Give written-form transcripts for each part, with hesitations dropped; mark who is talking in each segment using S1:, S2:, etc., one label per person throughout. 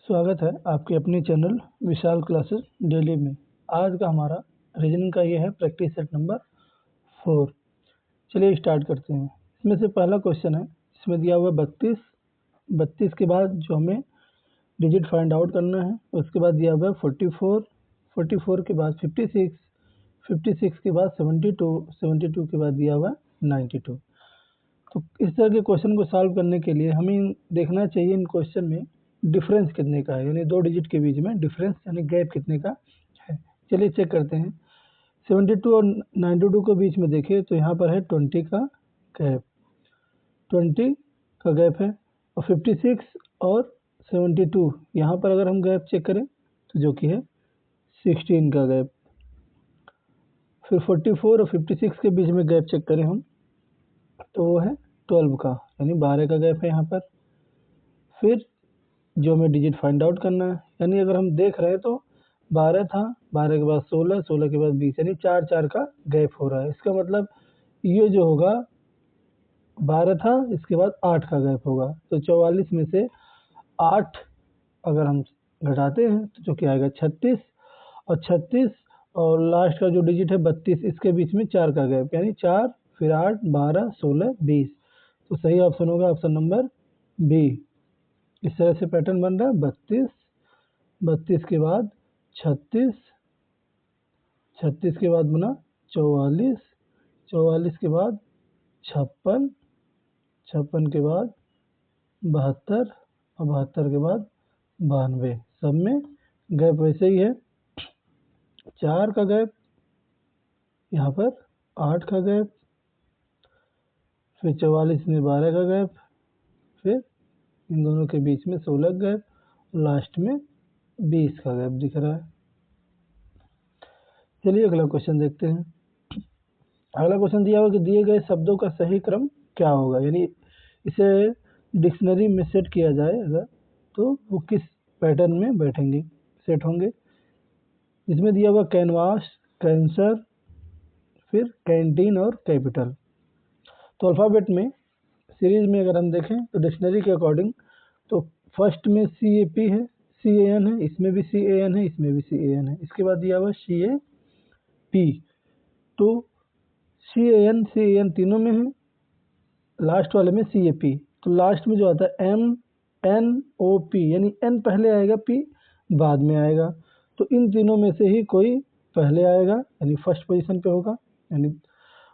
S1: स्वागत है आपके अपने चैनल विशाल क्लासेस डेली में। आज का हमारा रीजनिंग का ये है प्रैक्टिस सेट नंबर 4। चलिए स्टार्ट करते हैं। इसमें से पहला क्वेश्चन है, इसमें दिया हुआ 32 के बाद जो हमें डिजिट फाइंड आउट करना है। उसके बाद दिया हुआ है 44 के बाद 56 के बाद 72 के बाद दिया हुआ है 92। तो इस तरह के क्वेश्चन को सॉल्व करने के लिए हमें देखना चाहिए इन क्वेश्चन में डिफरेंस कितने का है, यानी दो डिजिट के बीच में डिफरेंस यानी गैप कितने का है। चलिए चेक करते हैं। 72 और 92 के बीच में देखें तो यहाँ पर है 20 का गैप, 20 का गैप है। और 56 और 72 यहाँ पर अगर हम गैप चेक करें तो जो कि है 16 का गैप। फिर 44 और 56 के बीच में गैप चेक करें हम तो वो है 12 का, यानी 12 का गैप है यहाँ पर। फिर जो हमें डिजिट फाइंड आउट करना है, यानी अगर हम देख रहे हैं तो 12 था, 12 के बाद 16 के बाद 20, यानी 4 का गैप हो रहा है। इसका मतलब ये जो होगा 12 था, इसके बाद 8 का गैप होगा। तो 44 में से 8 अगर हम घटाते हैं तो जो कि आएगा 36, और 36 और लास्ट का जो डिजिट है 32, इसके बीच में 4 का गैप, यानी 4 फिर 8 12 16 20। तो सही ऑप्शन होगा ऑप्शन नंबर बी। इस तरह से पैटर्न बन रहा है 32 के बाद 36 के बाद बना 44 के बाद 56 के बाद 72 और 72 के बाद 92। सब में गैप वैसे ही है, 4 का गैप, यहाँ पर 8 का गैप, फिर 44 में 12 का गैप, फिर इन दोनों के बीच में 16 का गैप, लास्ट में 20 का गैप दिख रहा है। चलिए अगला क्वेश्चन देखते हैं। अगला क्वेश्चन दिया हुआ कि दिए गए शब्दों का सही क्रम क्या होगा, यानी इसे डिक्शनरी में सेट किया जाए अगर तो वो किस पैटर्न में बैठेंगे, सेट होंगे। इसमें दिया हुआ कैनवास, कैंसर, फिर कैंटीन और कैपिटल। तो अल्फ़ाबेट में सीरीज में अगर हम देखें तो डिक्शनरी के अकॉर्डिंग तो फर्स्ट में CAP है, CAN है, इसमें भी CAN है, इसमें भी CAN है। इसके बाद दिया हुआ CAP, तो CAN तीनों में है, लास्ट वाले में CAP। तो लास्ट में जो आता है MNOP, यानी N पहले आएगा, P बाद में आएगा। तो इन तीनों में से ही कोई पहले आएगा, यानी फर्स्ट पोजीशन पे होगा। यानी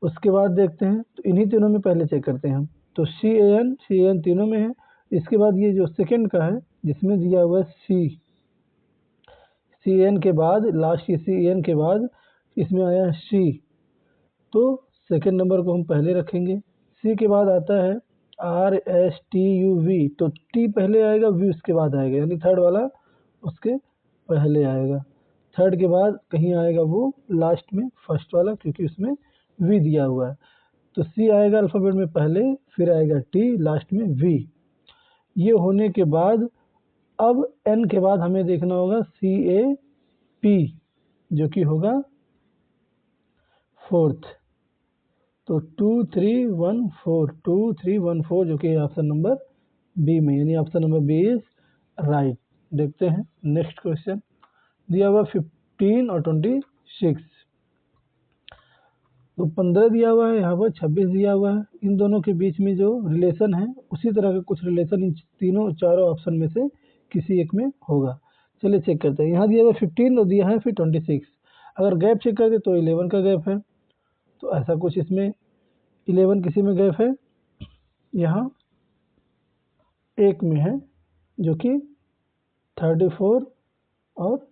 S1: उसके बाद देखते हैं तो इन्हीं तीनों में पहले चेक करते हैं हम। तो CAN तीनों में है। इसके बाद ये जो सेकंड का है जिसमें दिया हुआ है CAN के बाद लास्ट की CAN के बाद इसमें आया है C, तो सेकंड नंबर को हम पहले रखेंगे। C के बाद आता है RSTUV, तो T पहले आएगा, V उसके बाद आएगा, यानी थर्ड वाला उसके पहले आएगा। थर्ड के बाद कहीं आएगा वो लास्ट में फर्स्ट वाला, क्योंकि उसमें V दिया हुआ है। तो C आएगा अल्फ़ाबेट में पहले, फिर आएगा T, लास्ट में V। ये होने के बाद अब N के बाद हमें देखना होगा CAP, जो कि होगा फोर्थ। तो 2 3 1 4 जो कि ऑप्शन नंबर बी में, यानी option number B is right. देखते हैं नेक्स्ट क्वेश्चन। दिया हुआ 15 और 26, तो 15 दिया हुआ है, यहाँ पर 26 दिया हुआ है। इन दोनों के बीच में जो रिलेशन है उसी तरह का कुछ रिलेशन इन तीनों चारों ऑप्शन में से किसी एक में होगा। चलिए चेक करते हैं। यहाँ दिया हुआ 15 और दिया है फिर 26। अगर गैप चेक करते तो 11 का गैप है, तो ऐसा कुछ इसमें 11 किसी में गैप है, यहाँ एक में है जो कि 34 और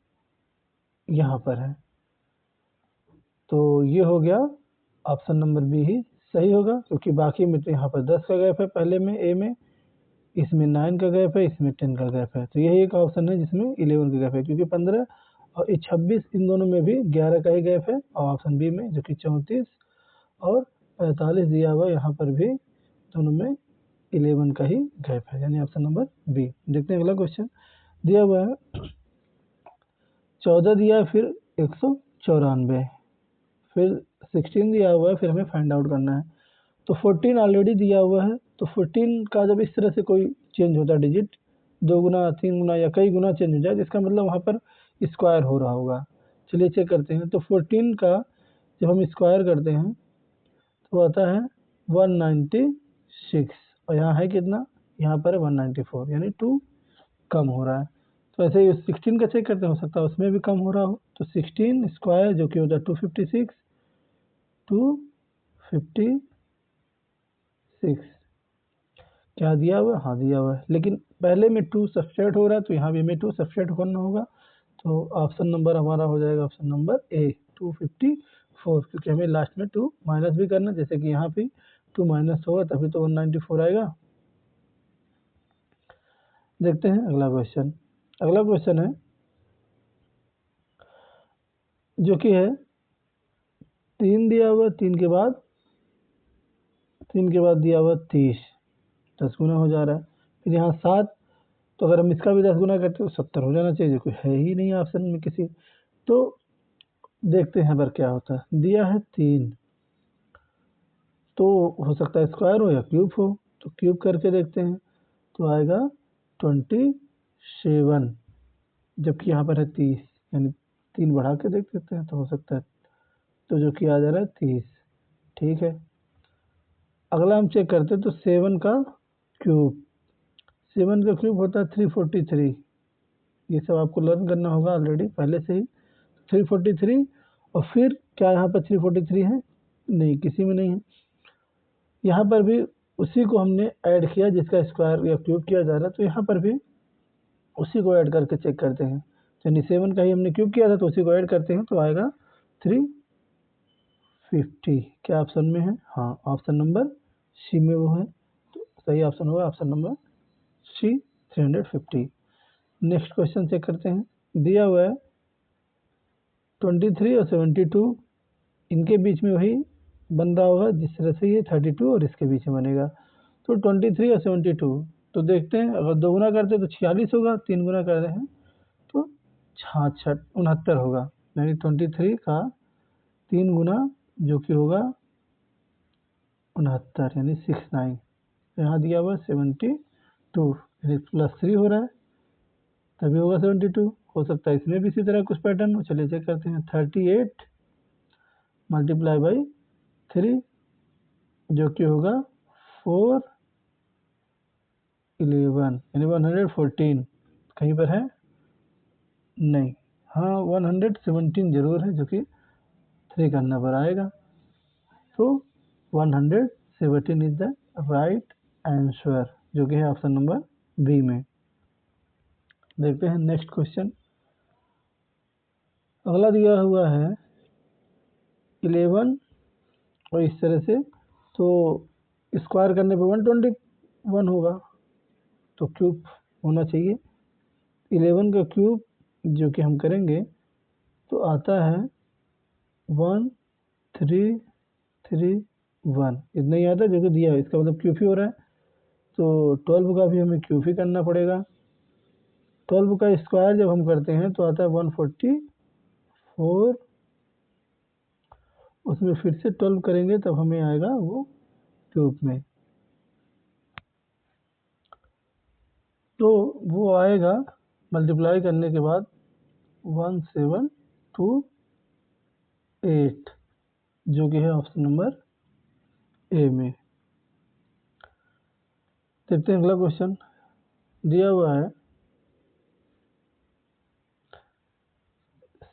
S1: यहाँ पर है। तो ये हो गया ऑप्शन नंबर बी ही सही होगा, क्योंकि बाकी में तो यहाँ पर 10 का गैप है पहले में ए में, इसमें 9 का गैप है, इसमें 10 का गैप है। तो यही एक ऑप्शन है जिसमें 11 का गैप है, क्योंकि 15 और 26 इन दोनों में भी 11 का ही गैप है। और ऑप्शन बी में जो कि 34 और 45 दिया हुआ, यहाँ पर भी दोनों में 11 का ही गैप है, यानी ऑप्शन नंबर बी। देखते हैं अगला क्वेश्चन। दिया हुआ है 14 दिया है, फिर 194, फिर 16 दिया हुआ है, फिर हमें फाइंड आउट करना है। तो 14 ऑलरेडी दिया हुआ है, तो 14 का जब इस तरह से कोई चेंज होता है डिजिट 2 गुना 3 गुना या कई गुना चेंज हो जाए, जिसका मतलब वहाँ पर स्क्वायर हो रहा होगा। चलिए चेक करते हैं। तो 14 का जब हम स्क्वायर करते हैं तो आता है 196 और यहाँ है कितना, यहाँ पर है 194, यानी 2 कम हो रहा है। तो ऐसे ही 16 का चेक करते हैं, हो सकता है उसमें भी कम हो रहा हो। तो 16 स्क्वायर जो कि होता है 256 क्या दिया हुआ है? हाँ दिया हुआ है, लेकिन पहले में 2 सब्सट्रैक्ट हो रहा है तो यहाँ भी हमें 2 सब्सट्रैक्ट करना होगा। तो ऑप्शन नंबर हमारा हो जाएगा ऑप्शन नंबर ए 254, क्योंकि हमें लास्ट में 2 माइनस भी करना, जैसे कि यहाँ भी 2 माइनस होगा तभी तो 194 आएगा। देखते हैं अगला क्वेश्चन। अगला क्वेश्चन है जो कि है 3 दिया हुआ, 3 के बाद दिया हुआ 30, 10 गुना हो जा रहा है। फिर यहाँ 7, तो अगर हम इसका भी 10 गुना करते तो 70 हो जाना चाहिए, जो कोई है ही नहीं ऑप्शन में किसी। तो देखते हैं पर क्या होता है। दिया है 3, तो हो सकता है स्क्वायर हो या क्यूब हो, तो क्यूब करके देखते हैं तो आएगा 27, जबकि यहाँ पर है 30, यानी 3 बढ़ा के देख देते हैं तो हो सकता है, तो जो कि आ जा रहा है 30। ठीक है, अगला हम चेक करते हैं। तो 7 का क्यूब होता है 343। ये सब आपको लर्न करना होगा ऑलरेडी पहले से ही। 343, और फिर क्या यहाँ पर 343 है? नहीं, किसी में नहीं है। यहाँ पर भी उसी को हमने ऐड किया जिसका स्क्वायर या क्यूब किया जा रहा है, तो यहाँ पर भी उसी को ऐड करके चेक करते हैं। यानी 7 का ही हमने क्यूब किया था तो उसी को ऐड करते हैं, तो आएगा 350। क्या ऑप्शन में है? हाँ, ऑप्शन नंबर सी में वो है, तो सही ऑप्शन होगा option number C 350। Next question check करते हैं। दिया हुआ है 23 और 72, इनके बीच में वही बन रहा होगा जिस तरह से ये 32 और इसके बीच में बनेगा। तो 23 और 72, तो देखते हैं अगर 2 गुना करते हैं तो 46 होगा, 3 गुना कर रहे हैं तो 69 होगा। यानी 23 का 3 गुना जो कि होगा 69, यानी 69। यहाँ दिया हुआ 72, यानी +3 हो रहा है तभी होगा 72। हो सकता है इसमें भी इसी तरह कुछ पैटर्न हो। चलिए चेक करते हैं। 38 मल्टीप्लाई बाई 3 जो कि होगा 411, यानी 114। कहीं पर है? नहीं। हाँ, 117 जरूर है, जो कि 3 करने पर आएगा। तो 117 इज द राइट आंसर, जो कि है ऑप्शन नंबर बी में। देखते हैं नेक्स्ट क्वेश्चन। अगला दिया हुआ है 11 और इस तरह से, तो स्क्वायर करने पर 121 होगा, तो क्यूब होना चाहिए। 11 का क्यूब जो कि हम करेंगे तो आता है 1331, इतना ही आता है जो कि दिया है, इसका मतलब क्यूब ही हो रहा है। तो 12 का भी हमें क्यूब ही करना पड़ेगा। 12 का स्क्वायर जब हम करते हैं तो आता है 144, उसमें फिर से 12 करेंगे तब हमें आएगा वो क्यूब में, तो वो आएगा मल्टीप्लाई करने के बाद 1728, जो कि है ऑप्शन नंबर ए में। देखते हैं अगला क्वेश्चन। दिया हुआ है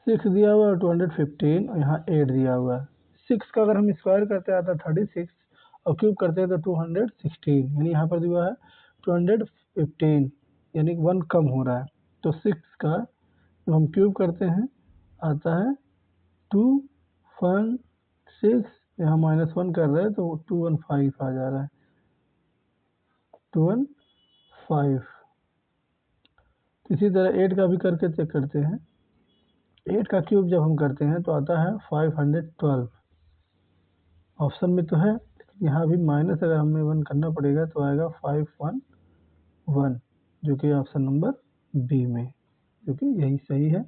S1: 6 दिया हुआ है 215 और यहाँ 8 दिया हुआ है। 6 का अगर हम स्क्वायर करते हैं आता है 36 और क्यूब करते हैं तो 216, यानी यहाँ पर दिया है 215, यानी 1 कम हो रहा है। तो 6 का जब हम क्यूब करते हैं आता है 216, यहाँ -1 कर रहे हैं तो 215 आ जा रहा है, 215। इसी तरह 8 का भी करके चेक करते हैं। 8 का क्यूब जब हम करते हैं तो आता है 512, ऑप्शन में तो है लेकिन यहाँ भी माइनस अगर हमें 1 करना पड़ेगा तो आएगा 511, जो कि ऑप्शन नंबर बी में, जो कि यही सही है।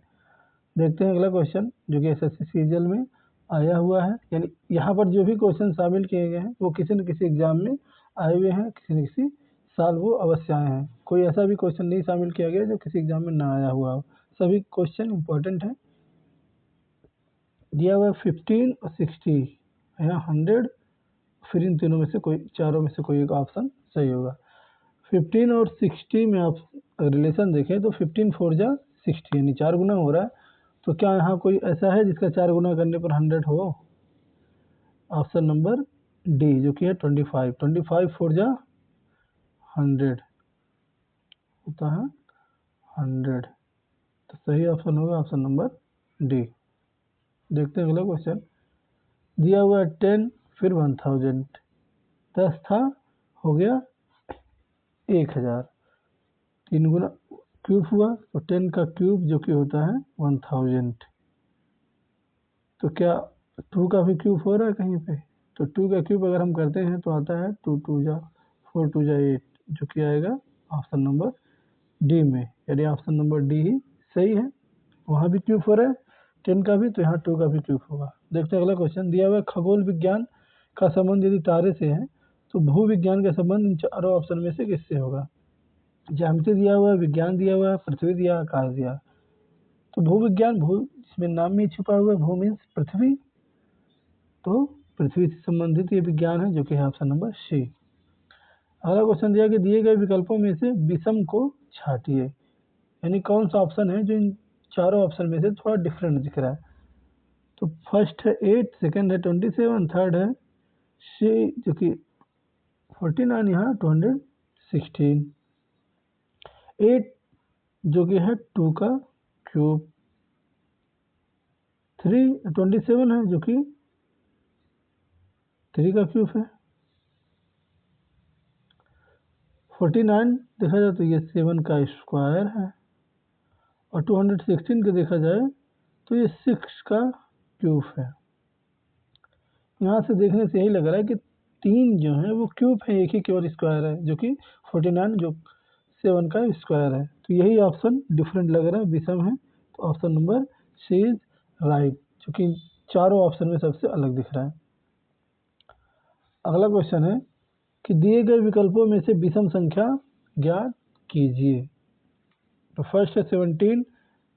S1: देखते हैं अगला क्वेश्चन जो कि एसएससी सीजीएल में आया हुआ है, यानी यहाँ पर जो भी क्वेश्चन शामिल किए गए हैं वो किसी न किसी एग्जाम में आए हुए हैं, किसी न किसी साल वो अवश्य आए हैं। कोई ऐसा भी क्वेश्चन नहीं शामिल किया गया जो किसी एग्जाम में ना आया हुआ हो, सभी क्वेश्चन इंपॉर्टेंट हैं। दिया हुआ है 15 और 60, यहाँ 100, फिर इन तीनों में से कोई, चारों में से कोई एक ऑप्शन सही होगा। 15 और 60 में आप रिलेशन देखें तो 15 4 जा 60 यानी 4 गुना हो रहा है। तो क्या यहाँ कोई ऐसा है जिसका 4 गुना करने पर 100 हो? ऑप्शन नंबर डी जो कि है 25। 25 4 जा 100 होता है 100, तो सही ऑप्शन होगा ऑप्शन नंबर डी। देखते हैं अगला क्वेश्चन। दिया हुआ है 10 फिर 1000, 10 था हो गया 1000, 3 गुना क्यूब हुआ तो 10 का क्यूब जो कि होता है 1000। तो क्या 2 का भी क्यूब हो रहा है कहीं पे? तो 2 का क्यूब अगर हम करते हैं तो आता है 2 2 जा 4 2 जा 8, जो कि आएगा ऑप्शन नंबर डी में, यानी ऑप्शन नंबर डी ही सही है। वहाँ भी क्यूब हो रहा है 10 का भी, तो यहाँ 2 का भी क्यूब होगा। देखते हैं अगला क्वेश्चन। दिया हुआ है खगोल विज्ञान का संबंध यदि तारे से है तो भू विज्ञान का संबंध इन चारों ऑप्शन में से किससे होगा? ज्यामिति दिया हुआ है, विज्ञान दिया हुआ है, पृथ्वी दिया, आकाश दिया। तो भू विज्ञान, भू इसमें नाम में छुपा हुआ है, भू मीन्स पृथ्वी, तो पृथ्वी से संबंधित ये विज्ञान है जो कि है ऑप्शन नंबर सी। अगला क्वेश्चन दिया कि दिए गए विकल्पों में से विषम को छांटिए, यानी कौन सा ऑप्शन है जो इन चारों ऑप्शन में से थोड़ा डिफरेंट दिख रहा है? तो फर्स्ट है 8, सेकंड है 27, थर्ड है सी जो कि 49, यहाँ 216। 8 जो कि है 2 का क्यूब, 27 है जो कि 3 का क्यूब है, 49 देखा जाए तो ये 7 का स्क्वायर है, और 216 का देखा जाए तो ये 6 का क्यूब है। यहाँ से देखने से यही लग रहा है कि 3 जो है वो क्यूब है, एक ही केवल स्क्वायर है जो कि 49 जो 7 का स्क्वायर है। तो यही ऑप्शन डिफरेंट लग रहा है, विषम है, तो option number C is right, जो कि चारों ऑप्शन में सबसे अलग दिख रहा है। अगला क्वेश्चन है कि दिए गए विकल्पों में से विषम संख्या ज्ञात कीजिए। तो फर्स्ट है 17,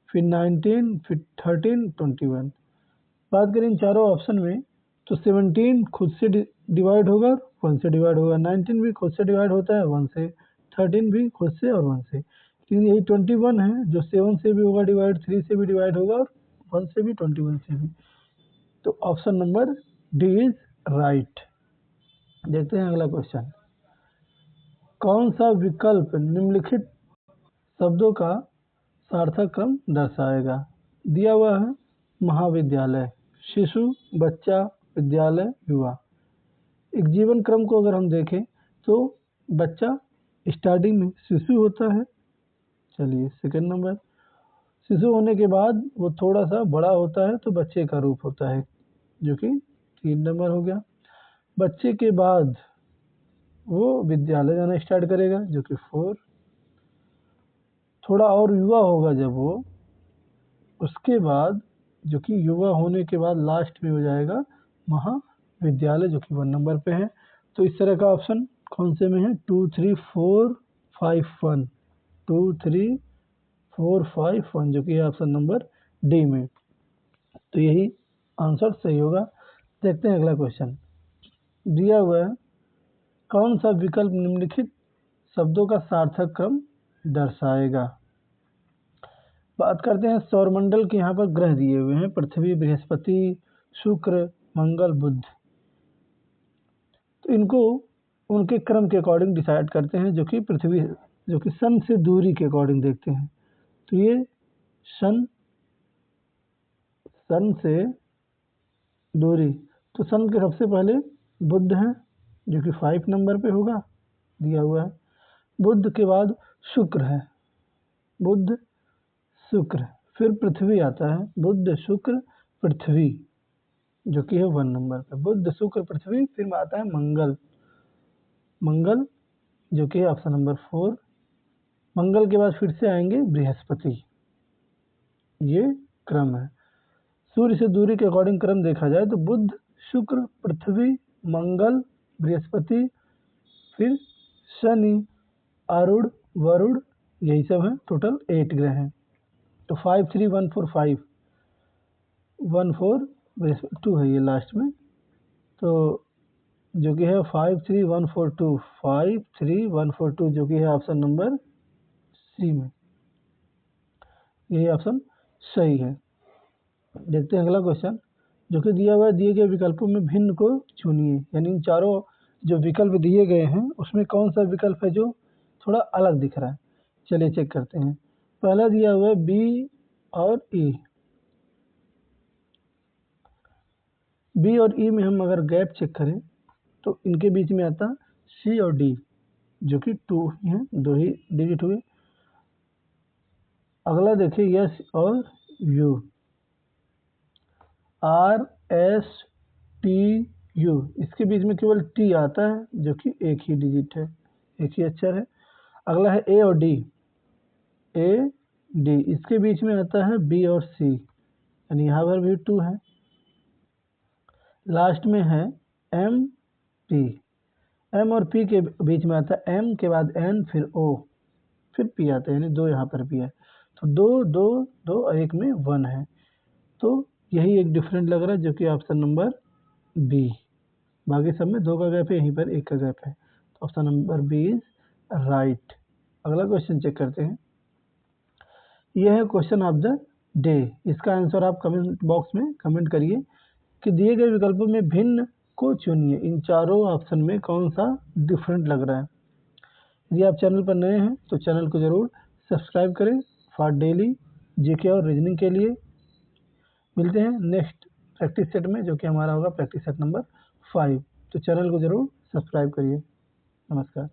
S1: फिर 19, फिर 13, 21। बात करें इन चारों ऑप्शन में तो 17 खुद से डिवाइड होगा, 1 से डिवाइड होगा, 19 भी खुद से डिवाइड होता है 1 से, 13 भी खुद से और 1 से, लेकिन यही 21 है जो 7 से भी होगा डिवाइड, 3 से भी डिवाइड होगा और 1 से भी, 21 से भी। तो option number D is right. देखते हैं अगला क्वेश्चन। कौन सा विकल्प निम्नलिखित शब्दों का सार्थक क्रम दर्शाएगा? दिया हुआ है महाविद्यालय, शिशु, बच्चा, विद्यालय, युवा। एक जीवन क्रम को अगर हम देखें तो बच्चा स्टार्टिंग में शिशु होता है, चलिए सेकंड नंबर। शिशु होने के बाद वो थोड़ा सा बड़ा होता है तो बच्चे का रूप होता है, जो कि 3 नंबर हो गया। बच्चे के बाद वो विद्यालय जाना स्टार्ट करेगा, जो कि 4। थोड़ा और युवा होगा जब वो, उसके बाद जो कि युवा होने के बाद लास्ट में हो जाएगा महाविद्यालय, जो कि 1 नंबर पे है। तो इस तरह का ऑप्शन कौन से में है? 2 3 4 5 1, 2 3 4 5 1, जो कि है ऑप्शन नंबर डी में। तो यही आंसर सही होगा। देखते हैं अगला क्वेश्चन। दिया हुआ है कौन सा विकल्प निम्नलिखित शब्दों का सार्थक क्रम दर्शाएगा? बात करते हैं सौरमंडल के। यहाँ पर ग्रह दिए हुए हैं, पृथ्वी, बृहस्पति, शुक्र, मंगल, बुध। तो इनको उनके क्रम के अकॉर्डिंग डिसाइड करते हैं, जो कि पृथ्वी, जो कि सन से दूरी के अकॉर्डिंग देखते हैं। तो ये सन से दूरी, तो सन के सबसे पहले बुध है जो कि 5 नंबर पे होगा, दिया हुआ है। बुध के बाद शुक्र है, बुध शुक्र, फिर पृथ्वी आता है, बुध शुक्र पृथ्वी, जो कि है 1 नंबर पे। बुध शुक्र पृथ्वी, फिर आता है मंगल, मंगल जो कि है ऑप्शन नंबर 4। मंगल के बाद फिर से आएंगे बृहस्पति, ये क्रम है। सूर्य से दूरी के अकॉर्डिंग क्रम देखा जाए तो बुध शुक्र पृथ्वी मंगल बृहस्पति, फिर शनि आरूढ़, वरुण, यही सब हैं। टोटल 8 ग्रह हैं। तो 5 3 1 4 5 1 4 2 है ये लास्ट में, तो जो कि है 5 3 1 4 2 5 3 1 4 2 जो कि है ऑप्शन नंबर सी में, यही ऑप्शन सही है। देखते हैं अगला क्वेश्चन, जो कि दिया हुआ है, दिए गए विकल्पों में भिन्न को चुनिए। यानी इन चारों जो विकल्प दिए गए हैं उसमें कौन सा विकल्प है जो थोड़ा अलग दिख रहा है। चलिए चेक करते हैं। पहला दिया हुआ है बी और ई। बी और ई में हम अगर गैप चेक करें तो इनके बीच में आता सी और डी, जो कि 2 ही हैं, 2 ही डिजिट हुए। अगला देखिए यस और you, R S T U, इसके बीच में केवल टी आता है जो कि एक ही डिजिट है, एक ही अक्षर है। अगला है ए और डी, ए डी, इसके बीच में आता है बी और सी, यानी यहाँ पर भी 2 है। लास्ट में है एम पी, एम और पी के बीच में आता है एम के बाद एन फिर ओ फिर पी आता है, यानी 2 यहाँ पर भी है। तो 2 2 2 और एक में 1 है, तो यही एक डिफरेंट लग रहा है जो कि ऑप्शन नंबर बी। बाकी सब में 2 का गैप है, यहीं पर 1 का गैप है, तो option number B is right. अगला क्वेश्चन चेक करते हैं। यह है क्वेश्चन ऑफ द डे। इसका आंसर आप कमेंट बॉक्स में कमेंट करिए कि दिए गए विकल्पों में भिन्न को चुनिए। इन चारों ऑप्शन में कौन सा डिफरेंट लग रहा है। यदि आप चैनल पर नए हैं तो चैनल को ज़रूर सब्सक्राइब करें फॉर डेली जीके और रीजनिंग के लिए। मिलते हैं नेक्स्ट प्रैक्टिस सेट में, जो कि हमारा होगा प्रैक्टिस सेट नंबर 5। तो चैनल को ज़रूर सब्सक्राइब करिए। नमस्कार।